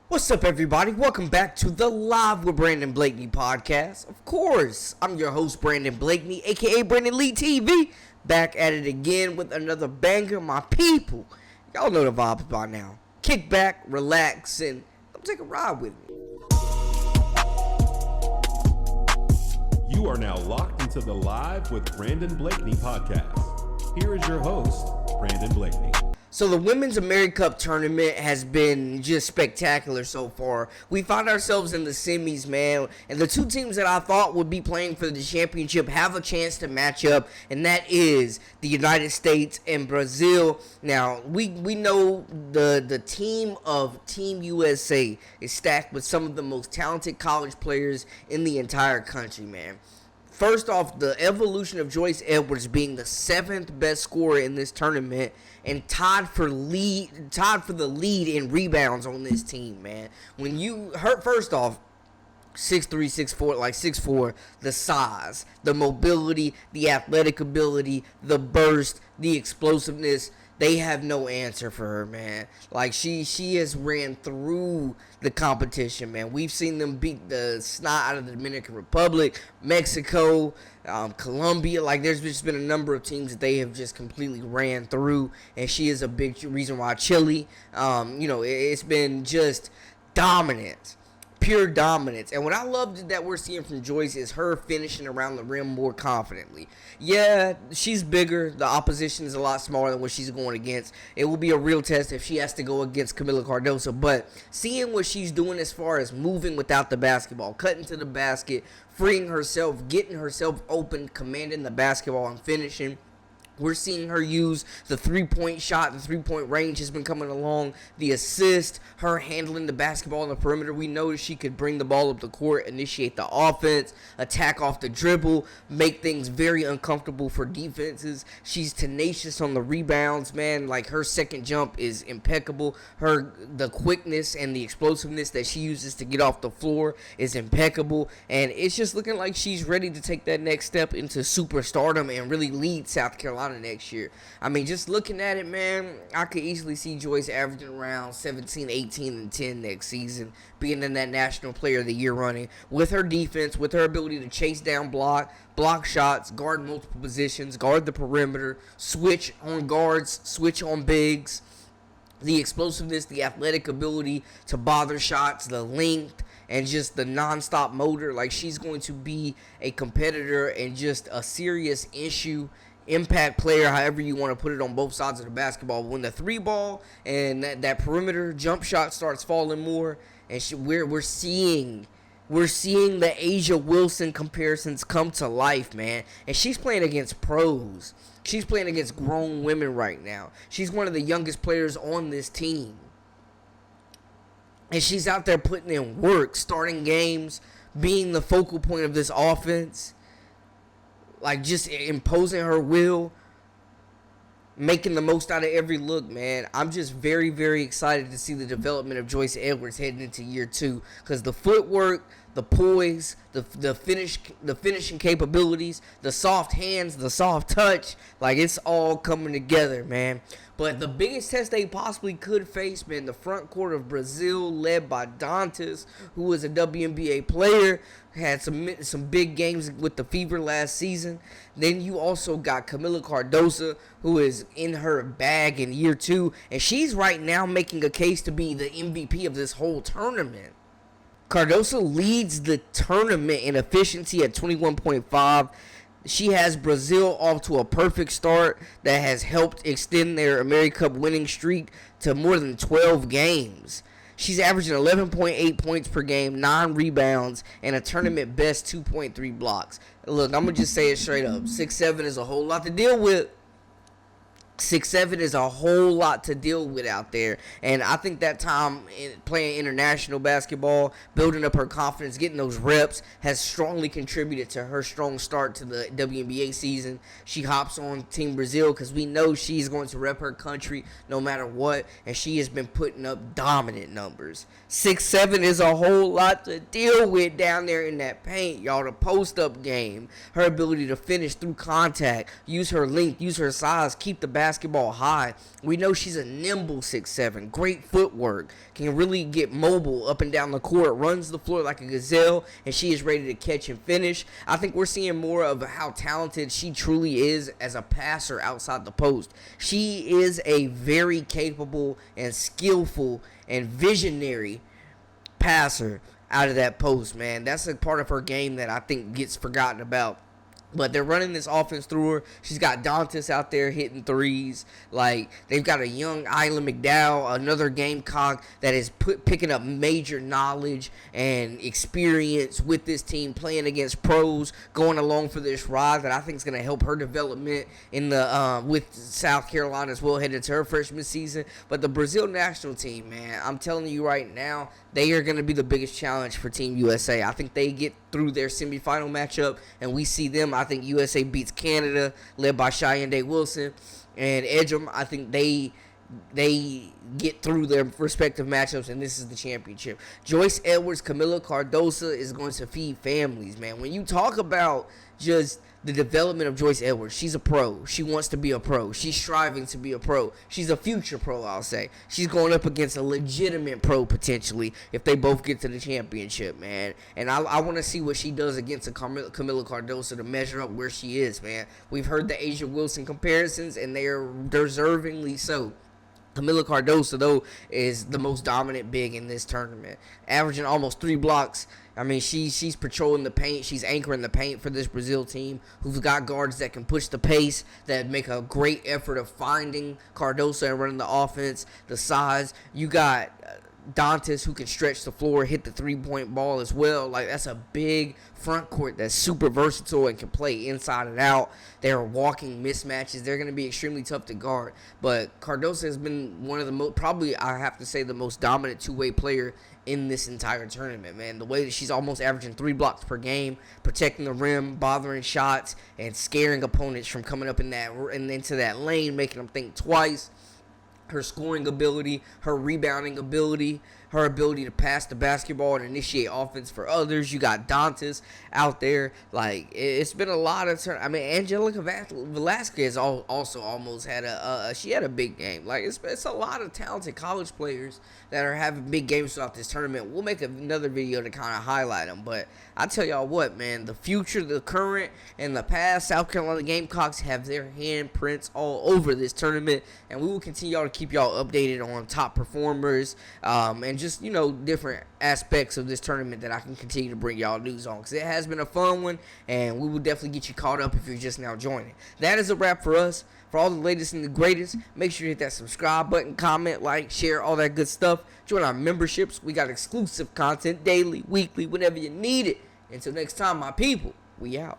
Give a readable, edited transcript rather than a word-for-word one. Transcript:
What's up, everybody? Welcome back to the Live with Brandon Blakeney podcast. Of course, I'm your host, Brandon Blakeney, aka Brandon Lee TV. Back at it again with another banger, my people. Y'all know the vibes by now. Kick back, relax, and come take a ride with me. You are now locked into the Live with Brandon Blakeney podcast. Here is your host, Brandon Blakeney. So the women's Americup tournament has been just spectacular so far. We find ourselves in the semis, man, and the two teams that I thought would be playing for the championship have a chance to match up, and that is the United States and Brazil. Now, we know the team of Team USA is stacked with some of the most talented college players in the entire country, man. First off, the evolution of Joyce Edwards being the 7th best scorer in this tournament and tied for the lead in rebounds on this team, man. When you hurt, first off, 6'3", 6'4", like 6'4", the size, the mobility, the athletic ability, the burst, the explosiveness, they have no answer for her, man. Like, she has ran through the competition, man. We've seen them beat the snot out of the Dominican Republic, Mexico, Colombia. Like, there's just been a number of teams that they have just completely ran through, and she is a big reason why. Chile, it's been just dominant. Pure dominance. And what I love that we're seeing from Joyce is her finishing around the rim more confidently. Yeah, she's bigger. The opposition is a lot smaller than what she's going against. It will be a real test if she has to go against Kamilla Cardoso. But seeing what she's doing as far as moving without the basketball, cutting to the basket, freeing herself, getting herself open, commanding the basketball, and finishing. We're seeing her use the three-point shot. The three-point range has been coming along. The assist, her handling the basketball on the perimeter. We know that she could bring the ball up the court, initiate the offense, attack off the dribble, make things very uncomfortable for defenses. She's tenacious on the rebounds, man. Like, her second jump is impeccable. The quickness and the explosiveness that she uses to get off the floor is impeccable. And it's just looking like she's ready to take that next step into superstardom and really lead South Carolina next year. I mean, just looking at it, man, I could easily see Joyce averaging around 17, 18, and 10 next season, being in that National Player of the Year running, with her defense, with her ability to chase down block shots, guard multiple positions, guard the perimeter, switch on guards, switch on bigs, the explosiveness, the athletic ability to bother shots, the length, and just the nonstop motor. Like, she's going to be a competitor and just a serious impact player, however you want to put it, on both sides of the basketball. When the three ball and that perimeter jump shot starts falling more, and we're seeing the Asia Wilson comparisons come to life, man. And she's playing against pros. She's playing against grown women right now. She's one of the youngest players on this team. And she's out there putting in work, starting games, being the focal point of this offense. Like, just imposing her will, making the most out of every look, man. I'm just very, very excited to see the development of Joyce Edwards heading into year 2. Because the footwork, the poise, the finishing capabilities, the soft hands, the soft touch, like, it's all coming together, man. But the biggest test they possibly could face, man, the front court of Brazil, led by Dantas, who is a WNBA player, had some big games with the Fever last season. Then you also got Kamilla Cardoso, who is in her bag in year 2, and she's right now making a case to be the MVP of this whole tournament. Cardoso leads the tournament in efficiency at 21.5. She has Brazil off to a perfect start that has helped extend their Americup winning streak to more than 12 games. She's averaging 11.8 points per game, 9 rebounds, and a tournament best 2.3 blocks. Look, I'm going to just say it straight up. 6'7" is a whole lot to deal with. 6'7" is a whole lot to deal with out there. And I think that time playing international basketball, building up her confidence, getting those reps, has strongly contributed to her strong start to the WNBA season. She hops on Team Brazil because we know she's going to rep her country no matter what. And she has been putting up dominant numbers. 6'7" is a whole lot to deal with down there in that paint, y'all. The post-up game, her ability to finish through contact, use her length, use her size, keep the basketball basketball high. We know she's a nimble 6'7", great footwork, can really get mobile up and down the court, runs the floor like a gazelle, and she is ready to catch and finish. I think we're seeing more of how talented she truly is as a passer outside the post. She is a very capable and skillful and visionary passer out of that post, man. That's a part of her game that I think gets forgotten about. But they're running this offense through her. She's got Dantas out there hitting threes. Like, they've got a young Isla McDowell, another Gamecock that is picking up major knowledge and experience with this team, playing against pros, going along for this ride that I think is going to help her development in the with South Carolina as well, headed to her freshman season. But the Brazil national team, man, I'm telling you right now, they are going to be the biggest challenge for Team USA. I think they get through their semifinal matchup, and we see them. I think USA beats Canada, led by Cheyenne Day-Wilson and Edgem. I think they get through their respective matchups, and this is the championship. Joyce Edwards, Kamilla, Cardoso is going to feed families, man. When you talk about just the development of Joyce Edwards, she's a pro. She wants to be a pro. She's striving to be a pro. She's a future pro, I'll say. She's going up against a legitimate pro, potentially, if they both get to the championship, man. And I want to see what she does against a Kamilla Cardoso to measure up where she is, man. We've heard the Asia Wilson comparisons, and they are deservingly so. Kamilla Cardoso, though, is the most dominant big in this tournament, averaging almost 3 blocks. I mean, she's patrolling the paint. She's anchoring the paint for this Brazil team, who've got guards that can push the pace, that make a great effort of finding Cardoso and running the offense, the size. You got Dantas, who can stretch the floor, hit the three-point ball as well. Like, that's a big front court that's super versatile and can play inside and out. They're walking mismatches. They're going to be extremely tough to guard. But Cardoso has been one of the most, probably I have to say, the most dominant two-way player in this entire tournament, man. The way that she's almost averaging 3 blocks per game, protecting the rim, bothering shots, and scaring opponents from coming up in that and into that lane, making them think twice. Her scoring ability, her rebounding ability, her ability to pass the basketball and initiate offense for others. You got Dantas out there. Like, it's been a lot of I mean, Angelica Velasquez also almost had she had a big game. Like, it's a lot of talented college players that are having big games throughout this tournament. We'll make another video to kind of highlight them. But I tell y'all what, man, the future, the current, and the past South Carolina Gamecocks have their handprints all over this tournament, and we will continue to keep y'all updated on top performers and just, you know, different aspects of this tournament that I can continue to bring y'all news on, because it has been a fun one, and we will definitely get you caught up if you're just now joining. That is a wrap for us. For all the latest and the greatest, make sure you hit that subscribe button, comment, like, share, all that good stuff. Join our memberships. We got exclusive content daily, weekly, whenever you need it. Until next time, my people, we out.